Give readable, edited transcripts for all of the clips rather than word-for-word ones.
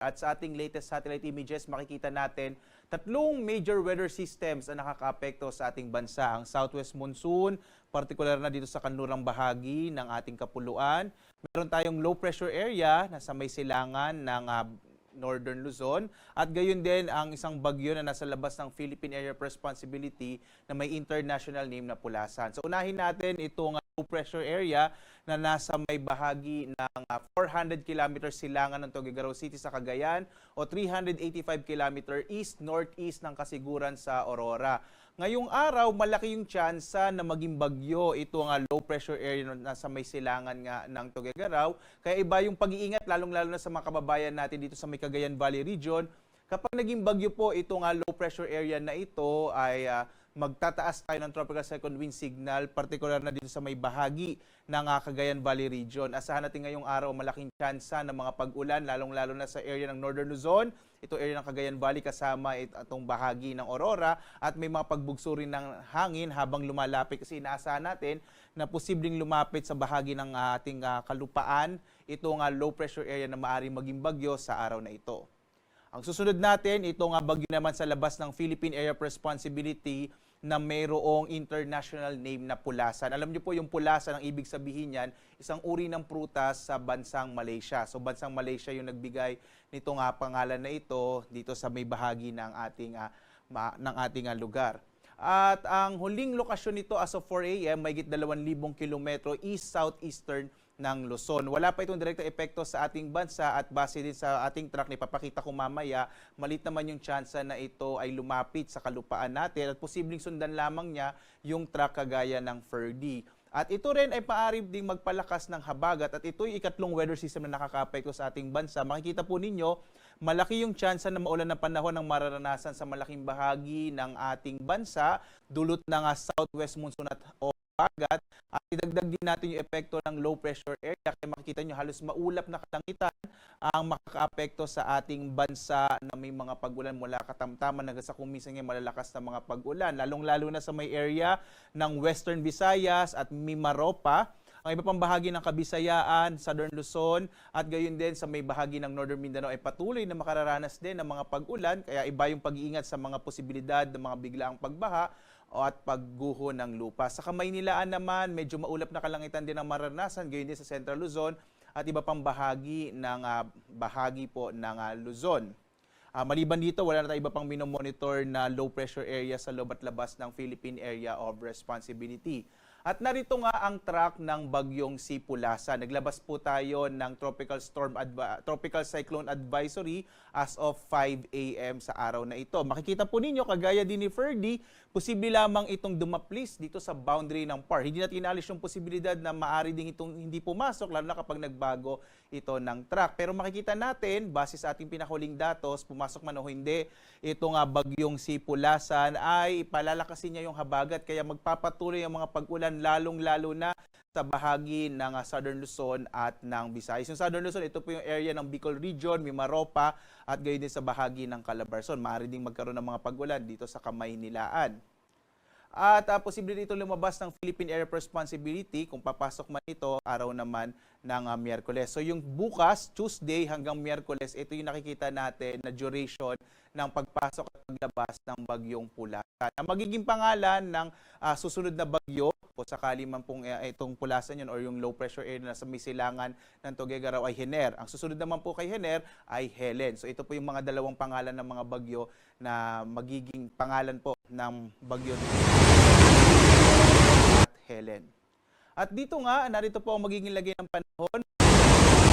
At sa ating latest satellite images, makikita natin tatlong major weather systems ang nakakaapekto sa ating bansa. Ang southwest monsoon, partikular na dito sa kanlurang bahagi ng ating kapuluan. Meron tayong low pressure area na sa may silangan ng Northern Luzon at gayon din ang isang bagyo na nasa labas ng Philippine Area of Responsibility na may international name na Pulasan. So unahin natin itong low pressure area na nasa may bahagi ng 400 km silangan ng Tuguegarao City sa Cagayan o 385 km east-northeast ng Kasiguran sa Aurora. Ngayong araw, malaki yung tsansa na maging bagyo ito ang low pressure area na nasa may silangan nga ng Tuguegarao. Kaya iba yung pag-iingat lalong-lalo na sa mga kababayan natin dito sa may Cagayan Valley region. Kapag naging bagyo po itong low pressure area na ito ay magtataas tayo ng tropical cyclone wind signal, partikular na dito sa may bahagi ng Cagayan Valley region. Asahan natin ngayong araw malaking tsansa ng mga pag-ulan, lalong-lalo na sa area ng Northern Luzon, ito area ng Cagayan Valley kasama itong bahagi ng Aurora at may mga pagbugso rin ng hangin habang lumalapit kasi inaasahan natin na posibleng lumapit sa bahagi ng ating kalupaan itong low pressure area na maaaring maging bagyo sa araw na ito. Ang susunod natin, itong bagyo naman sa labas ng Philippine Area of Responsibility na mayroong international name na Pulasan. Alam niyo po yung Pulasan, ang ibig sabihin niyan, isang uri ng prutas sa bansang Malaysia. So bansang Malaysia yung nagbigay nitong pangalan na ito dito sa may bahagi ng ating lugar. At ang huling lokasyon nito as of 4 a.m. may 2,000 kilometro east-southeastern ng Luzon. Wala pa itong direktang epekto sa ating bansa at base din sa ating track na ipapakita ko mamaya, malit naman yung tsansa na ito ay lumapit sa kalupaan natin at posibleng sundan lamang niya yung track kagaya ng Ferdy. At ito rin ay maaari ding magpalakas ng habagat at ito yung ikatlong weather system na nakakaapekto sa ating bansa. Makikita po ninyo, malaki yung tsansa na maulan na panahon ng mararanasan sa malaking bahagi ng ating bansa, dulot ng southwest monsoon at habagat. At idagdag din natin yung epekto ng low pressure area. Kaya makikita nyo halos maulap na kalangitan ang makakaapekto sa ating bansa na may mga pag-ulan mula katamtaman hanggang sa kuminsan ng malalakas na mga pag-ulan. Lalong-lalo na sa may area ng Western Visayas at Mimaropa. Ang iba pang bahagi ng Kabisayaan, Southern Luzon at gayon din sa may bahagi ng Northern Mindanao ay patuloy na makararanas din ng mga pag-ulan. Kaya iba yung pag-iingat sa mga posibilidad ng mga biglaang pagbaha at pagguho ng lupa. Sa Kamaynilaan naman, medyo maulap na kalangitan din ang maranasan, gayon din sa Central Luzon at iba pang bahagi ng Luzon. Maliban dito, wala na tayo iba pang minomonitor na low pressure area sa loob at labas ng Philippine Area of Responsibility. At narito nga ang track ng bagyong si Pulasan. Naglabas po tayo ng Tropical Cyclone Advisory as of 5 a.m. sa araw na ito. Makikita po ninyo, kagaya din ni Ferdy, posible lamang itong dumaplis dito sa boundary ng PAR. Hindi natin inalis yung posibilidad na maaari din itong hindi pumasok, lalo na kapag nagbago ito ng track. Pero makikita natin, base sa ating pinahuling datos, pumasok man o hindi, itong bagyong si Pulasan ay palalakasin niya yung habagat, kaya magpapatuloy ang mga pag-ulan lalong-lalo na sa bahagi ng Southern Luzon at ng Visayas. Yung Southern Luzon, ito po yung area ng Bicol Region, Mimaropa at gayon din sa bahagi ng Calabarzon. Maaari ding magkaroon ng mga pag-ulan dito sa Kamaynilaan. At posible dito lumabas ng Philippine Area of Responsibility kung papasok man ito araw naman ng Miyerkules. So yung bukas, Tuesday hanggang Miyerkules, ito yung nakikita natin na duration ng pagpasok at paglabas ng bagyong Pulasan. Ang magiging pangalan ng susunod na bagyo, o sakali man pong itong Pulasan yun or yung low pressure area na sa may silangan ng Tuguegarao ay Hener. Ang susunod naman po kay Hener ay Helen. So ito po yung mga dalawang pangalan ng mga bagyo na magiging pangalan po ng bagyo at Helen. At dito nga, narito po ang magiging lagay ng panahon.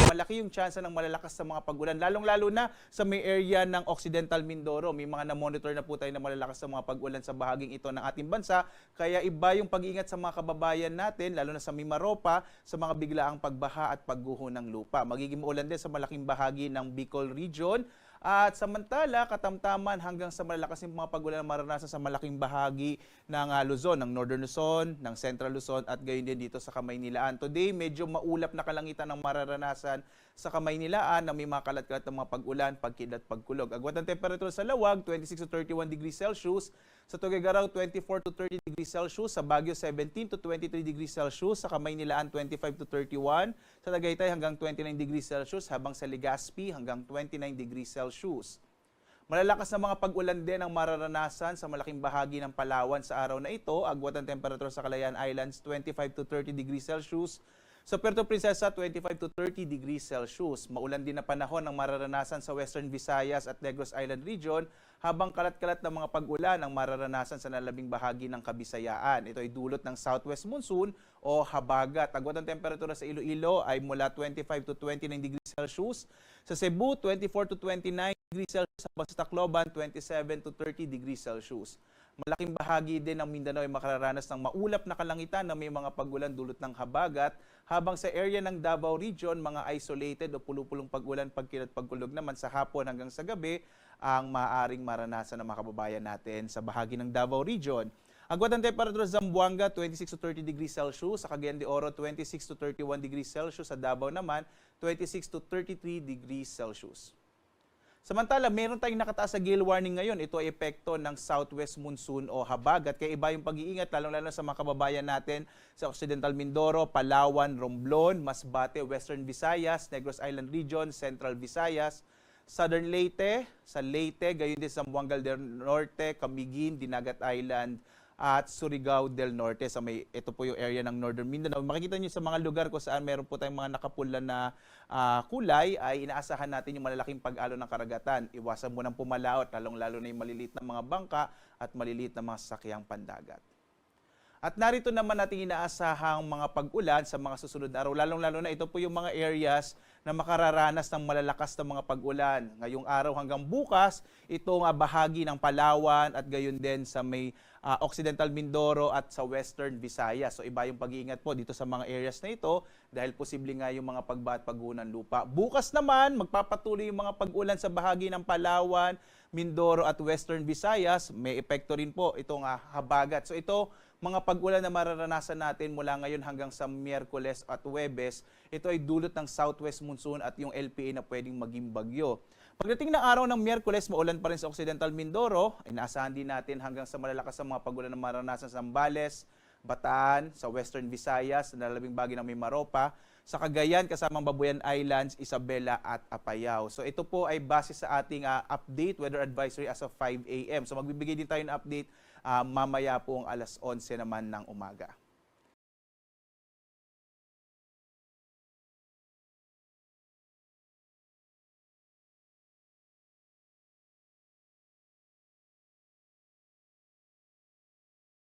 Malaki yung tsansa ng malalakas sa mga pag-ulan, lalong-lalo na sa may area ng Occidental Mindoro. May mga na-monitor na po tayo na malalakas sa mga pag-ulan sa bahaging ito ng ating bansa. Kaya iba yung pag-iingat sa mga kababayan natin, lalo na sa Mimaropa, sa mga biglaang pagbaha at pagguho ng lupa. Magiging maulan din sa malaking bahagi ng Bicol Region. At samantala, katamtaman hanggang sa malalakas yung mga pag-ulan na maranasan sa malaking bahagi ng Luzon, ng Northern Luzon, ng Central Luzon at gayon din dito sa Kamaynilaan. Today, medyo maulap na kalangitan ang mararanasan sa Kamaynilaan na may mga kalat-kalat ng mga pag-ulan, pagkidlat, pagkulog. Agwat ng temperatura sa Lawag, 26 to 31 degrees Celsius. Sa Tuguegarao, 24 to 30 degrees Celsius. Sa Baguio, 17 to 23 degrees Celsius. Sa Kamaynilaan, 25 to 31. Sa Tagaytay, hanggang 29 degrees Celsius. Habang sa Legazpi, hanggang 29 degrees Celsius. Malalakas na mga pag-ulan din ang mararanasan sa malaking bahagi ng Palawan sa araw na ito. Agwat ng temperatura sa Calayan Islands, 25 to 30 degrees Celsius. Sa Puerto Princesa, 25 to 30 degrees Celsius. Maulan din na panahon ang mararanasan sa Western Visayas at Negros Island Region, habang kalat-kalat na mga pag-ulan ang mararanasan sa nalabing bahagi ng Kabisayaan. Ito ay dulot ng southwest monsoon o habagat. Agwat ng temperatura sa Iloilo ay mula 25 to 29 degrees Celsius. Sa Cebu, 24 to 29 degrees Celsius. Habang sa Tacloban, 27 to 30 degrees Celsius. Malaking bahagi din ng Mindanao ay makararanas ng maulap na kalangitan na may mga pag-ulan dulot ng habagat, habang sa area ng Davao Region, mga isolated o pulupulong pag-ulan, pagkilat, pagkulog naman sa hapon hanggang sa gabi ang maaaring maranasan ng mga kababayan natin sa bahagi ng Davao Region. Agwat ang temperatura sa Zamboanga, 26 to 30 degrees Celsius. Sa Cagayan de Oro, 26 to 31 degrees Celsius. Sa Davao naman, 26 to 33 degrees Celsius. Samantala, meron tayong nakataas sa gale warning ngayon. Ito ay epekto ng southwest monsoon o habagat. Kaya iba yung pag-iingat, lalong-lalo sa mga kababayan natin sa Occidental Mindoro, Palawan, Romblon, Masbate, Western Visayas, Negros Island Region, Central Visayas, Southern Leyte, sa Leyte, gayon din sa Zamboanga del Norte, Camiguin, Dinagat Island, at Surigao del Norte. Ito po yung area ng Northern Mindanao. Makikita nyo sa mga lugar kung saan meron po tayong mga nakapula na kulay, ay inaasahan natin yung malalaking pag-alo ng karagatan. Iwasan mo ng pumalaot, lalong-lalo na yung maliliit na mga bangka at maliliit na mga sasakyang pandagat. At narito naman natin inaasahang mga pag-ulan sa mga susunod na araw. Lalong-lalo na ito po yung mga areas na makararanas ng malalakas na mga pag-ulan. Ngayong araw hanggang bukas, ito nga bahagi ng Palawan at gayon din sa may Occidental Mindoro at sa Western Visayas. So iba yung pag-iingat po dito sa mga areas na ito dahil posible nga yung mga pagbaha at pag-uho ng lupa. Bukas naman, magpapatuloy yung mga pag-ulan sa bahagi ng Palawan, Mindoro at Western Visayas. May epekto rin po itong habagat. So ito, mga pag-ulan na mararanasan natin mula ngayon hanggang sa Miyerkules at Huwebes, ito ay dulot ng southwest monsoon at yung LPA na pwedeng maging bagyo. Pagdating ng araw ng Miyerkules, maulan pa rin sa Occidental Mindoro. Inaasahan din natin hanggang sa malalakas na mga pag-ulan na mararanasan sa Zambales, Bataan, sa Western Visayas, na nalabing bahagi ng Mimaropa, sa Cagayan kasamang Babuyan Islands, Isabela at Apayao. So ito po ay base sa ating update, weather advisory as of 5 a.m. So magbibigay din tayo ng update mamaya po ang alas 11 naman ng umaga.